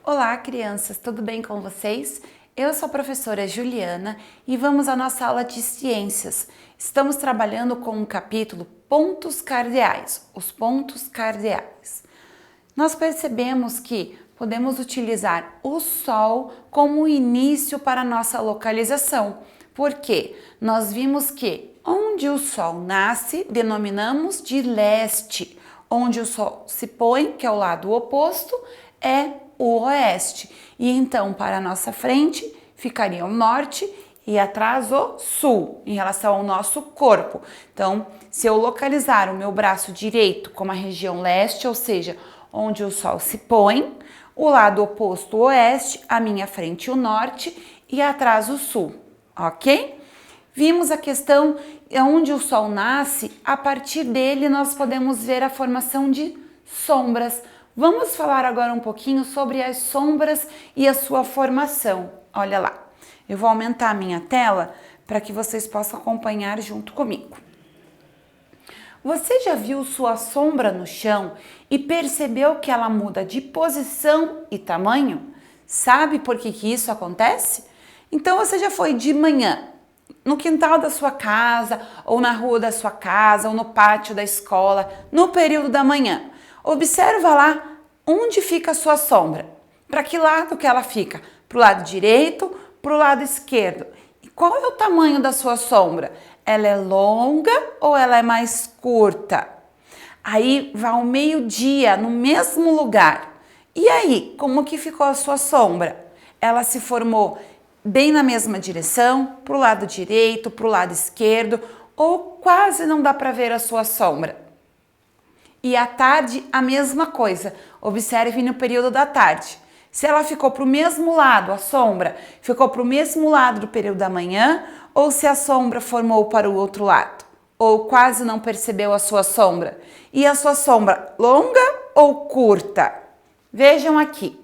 Olá, crianças, tudo bem com vocês? Eu sou a professora Juliana e vamos à nossa aula de ciências. Estamos trabalhando com o capítulo Pontos Cardeais, os pontos cardeais. Nós percebemos que podemos utilizar o Sol como início para a nossa localização, porque nós vimos que onde o Sol nasce, denominamos de leste, onde o Sol se põe, que é o lado oposto, é o oeste. E então, para a nossa frente, ficaria o norte e atrás o sul, em relação ao nosso corpo. Então, se eu localizar o meu braço direito como a região leste, ou seja, onde o Sol se põe, o lado oposto, o oeste, à minha frente o norte e atrás o sul, ok? Vimos a questão onde o Sol nasce, a partir dele nós podemos ver a formação de sombras. Vamos falar agora um pouquinho sobre as sombras e a sua formação. Olha lá, eu vou aumentar a minha tela para que vocês possam acompanhar junto comigo. Você já viu sua sombra no chão e percebeu que ela muda de posição e tamanho? Sabe por que isso acontece? Então você já foi de manhã no quintal da sua casa, ou na rua da sua casa, ou no pátio da escola, no período da manhã. Observa lá onde fica a sua sombra. Para que lado que ela fica? Para o lado direito, para o lado esquerdo. E qual é o tamanho da sua sombra? Ela é longa ou ela é mais curta? Aí vai ao meio-dia, no mesmo lugar. E aí, como que ficou a sua sombra? Ela se formou bem na mesma direção, para o lado direito, para o lado esquerdo, ou quase não dá para ver a sua sombra? E à tarde, a mesma coisa. Observe no período da tarde. Se ela ficou para o mesmo lado, a sombra, ficou para o mesmo lado do período da manhã, ou se a sombra formou para o outro lado, ou quase não percebeu a sua sombra. E a sua sombra, longa ou curta? Vejam aqui.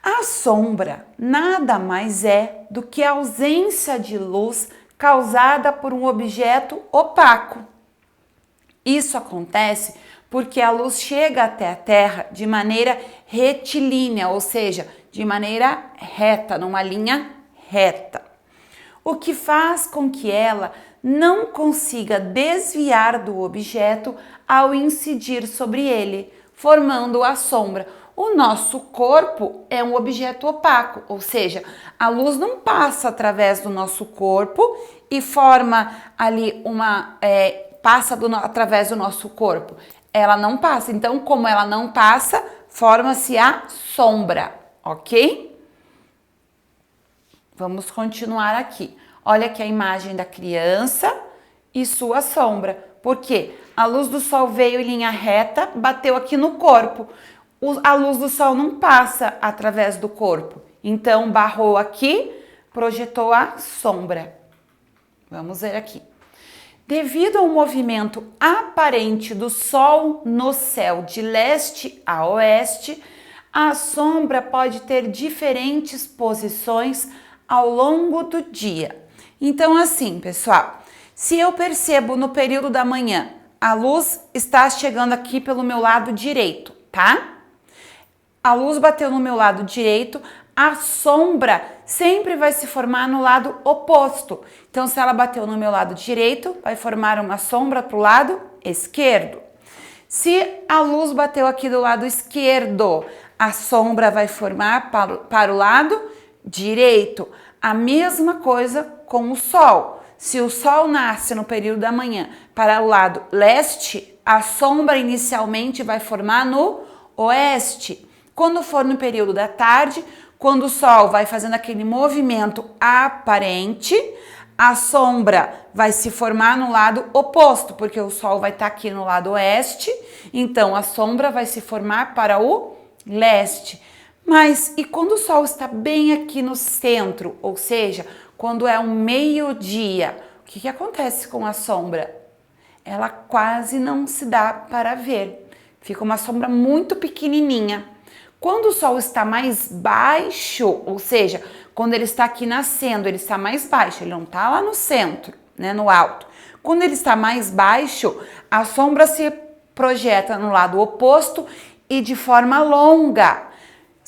A sombra nada mais é do que a ausência de luz causada por um objeto opaco. Isso acontece porque a luz chega até a Terra de maneira retilínea, ou seja, de maneira reta, numa linha reta. O que faz com que ela não consiga desviar do objeto ao incidir sobre ele, formando a sombra. O nosso corpo é um objeto opaco, ou seja, a luz não passa através do nosso corpo e forma ali através do nosso corpo. Ela não passa. Então, como ela não passa, forma-se a sombra, ok? Vamos continuar aqui. Olha aqui a imagem da criança e sua sombra. Por quê? A luz do sol veio em linha reta, bateu aqui no corpo. A luz do sol não passa através do corpo. Então, barrou aqui, projetou a sombra. Vamos ver aqui. Devido ao movimento aparente do Sol no céu de leste a oeste, a sombra pode ter diferentes posições ao longo do dia. Então, assim, pessoal, se eu percebo no período da manhã, a luz está chegando aqui pelo meu lado direito, tá? A luz bateu no meu lado direito, a sombra sempre vai se formar no lado oposto. Então, se ela bateu no meu lado direito, vai formar uma sombra para o lado esquerdo. Se a luz bateu aqui do lado esquerdo, a sombra vai formar para o lado direito. A mesma coisa com o sol. Se o sol nasce no período da manhã para o lado leste, a sombra inicialmente vai formar no oeste. Quando for no período da tarde, quando o sol vai fazendo aquele movimento aparente, a sombra vai se formar no lado oposto, porque o sol vai estar aqui no lado oeste, então a sombra vai se formar para o leste. Mas e quando o sol está bem aqui no centro, ou seja, quando é um meio-dia, o que acontece com a sombra? Ela quase não se dá para ver, fica uma sombra muito pequenininha. Quando o sol está mais baixo, ou seja, quando ele está aqui nascendo, ele está mais baixo, ele não está lá no centro, né, no alto. Quando ele está mais baixo, a sombra se projeta no lado oposto e de forma longa.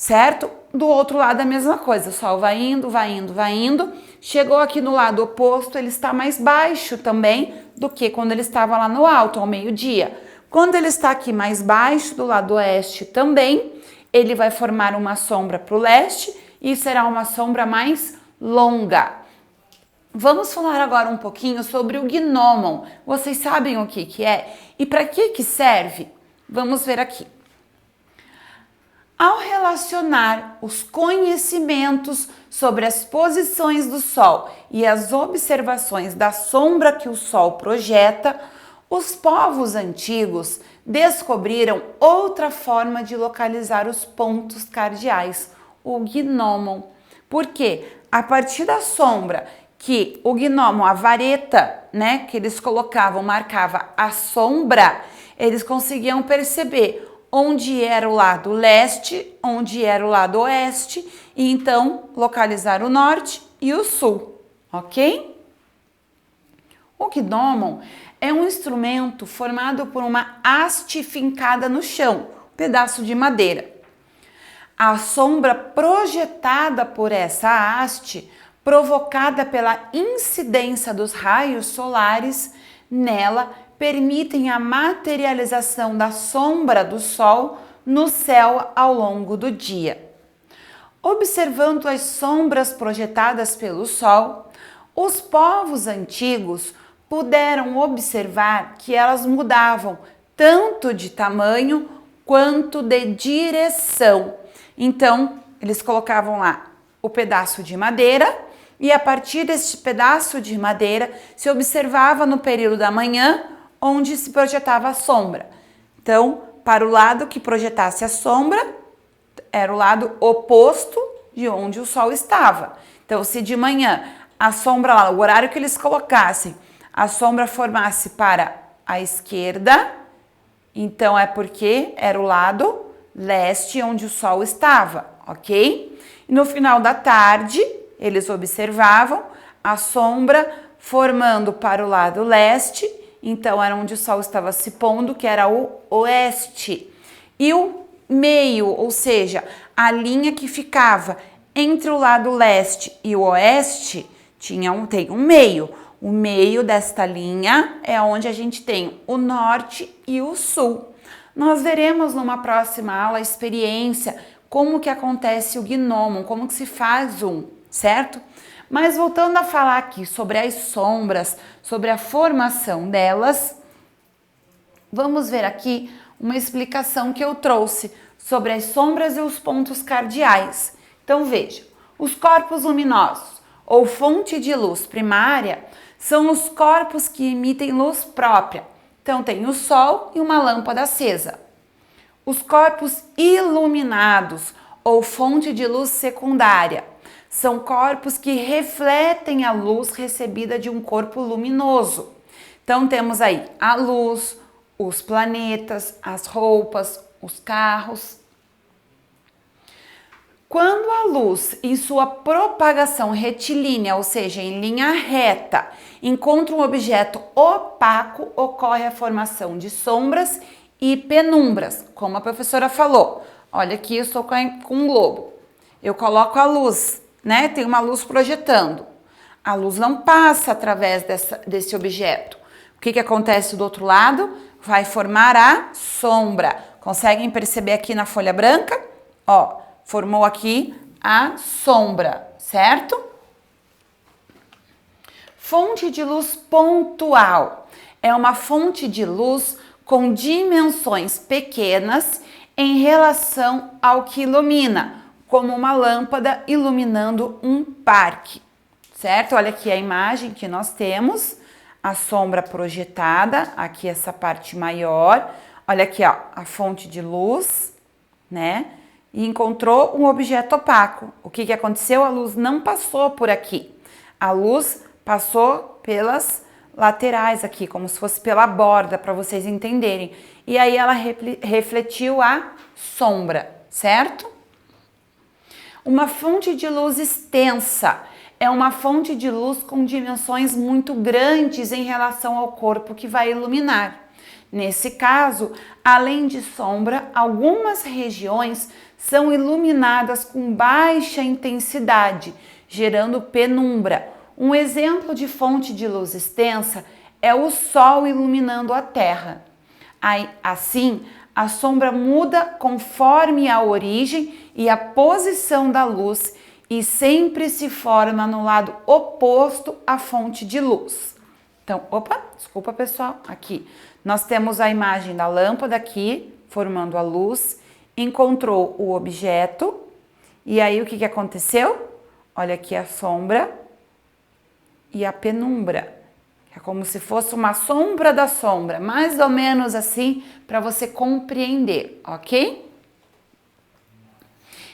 certo? Do outro lado a mesma coisa, o sol vai indo, vai indo, vai indo. Chegou aqui no lado oposto, ele está mais baixo também do que quando ele estava lá no alto, ao meio-dia. Quando ele está aqui mais baixo, do lado oeste também, ele vai formar uma sombra para o leste e será uma sombra mais longa. Vamos falar agora um pouquinho sobre o gnomon. Vocês sabem o que é e para que serve? Vamos ver aqui. Ao relacionar os conhecimentos sobre as posições do Sol e as observações da sombra que o Sol projeta, os povos antigos descobriram outra forma de localizar os pontos cardeais, o gnomon. Por quê? A partir da sombra que o gnomon, a vareta, né, que eles colocavam, marcava a sombra, eles conseguiam perceber onde era o lado leste, onde era o lado oeste, e então localizar o norte e o sul, ok? O gnomon é um instrumento formado por uma haste fincada no chão, um pedaço de madeira. A sombra projetada por essa haste, provocada pela incidência dos raios solares nela, permitem a materialização da sombra do Sol no céu ao longo do dia. Observando as sombras projetadas pelo Sol, os povos antigos puderam observar que elas mudavam tanto de tamanho quanto de direção. Então, eles colocavam lá o pedaço de madeira e a partir desse pedaço de madeira se observava no período da manhã onde se projetava a sombra. Então, para o lado que projetasse a sombra, era o lado oposto de onde o Sol estava. Então, se de manhã a sombra lá, o horário que eles colocassem, a sombra formasse para a esquerda, então é porque era o lado leste onde o Sol estava, ok? E no final da tarde, eles observavam a sombra formando para o lado leste, então era onde o Sol estava se pondo, que era o oeste. E o meio, ou seja, a linha que ficava entre o lado leste e o oeste, tem um meio. O meio desta linha é onde a gente tem o norte e o sul. Nós veremos numa próxima aula a experiência, como que acontece o gnomon, como que se faz um, certo? Mas voltando a falar aqui sobre as sombras, sobre a formação delas, vamos ver aqui uma explicação que eu trouxe sobre as sombras e os pontos cardeais. Então veja, os corpos luminosos ou fonte de luz primária são os corpos que emitem luz própria. Então tem o Sol e uma lâmpada acesa. Os corpos iluminados ou fonte de luz secundária são corpos que refletem a luz recebida de um corpo luminoso. Então temos aí a luz, os planetas, as roupas, os carros. Quando a luz, em sua propagação retilínea, ou seja, em linha reta, encontra um objeto opaco, ocorre a formação de sombras e penumbras, como a professora falou. Olha aqui, eu estou com um globo. Eu coloco a luz, né? Tem uma luz projetando. A luz não passa através desse objeto. O que acontece do outro lado? Vai formar a sombra. Conseguem perceber aqui na folha branca? Ó, formou aqui a sombra, certo? Fonte de luz pontual. É uma fonte de luz com dimensões pequenas em relação ao que ilumina, como uma lâmpada iluminando um parque, certo? Olha aqui a imagem que nós temos, a sombra projetada, aqui essa parte maior, olha aqui ó, a fonte de luz, né? E encontrou um objeto opaco. O que aconteceu? A luz não passou por aqui, a luz passou pelas laterais aqui, como se fosse pela borda, para vocês entenderem. E aí ela refletiu a sombra, certo? Uma fonte de luz extensa é uma fonte de luz com dimensões muito grandes em relação ao corpo que vai iluminar. Nesse caso, além de sombra, algumas regiões são iluminadas com baixa intensidade, gerando penumbra. Um exemplo de fonte de luz extensa é o Sol iluminando a Terra. Assim, a sombra muda conforme a origem e a posição da luz e sempre se forma no lado oposto à fonte de luz. Então, desculpa pessoal, aqui nós temos a imagem da lâmpada aqui, formando a luz, encontrou o objeto, e aí o que aconteceu? Olha aqui a sombra e a penumbra. É como se fosse uma sombra da sombra, mais ou menos assim, para você compreender, ok?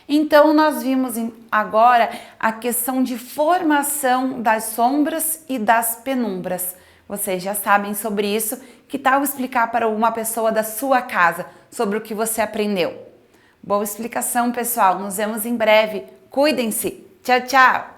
Então, nós vimos agora a questão de formação das sombras e das penumbras. Vocês já sabem sobre isso. Que tal explicar para uma pessoa da sua casa sobre o que você aprendeu? Boa explicação, pessoal. Nos vemos em breve. Cuidem-se. Tchau, tchau!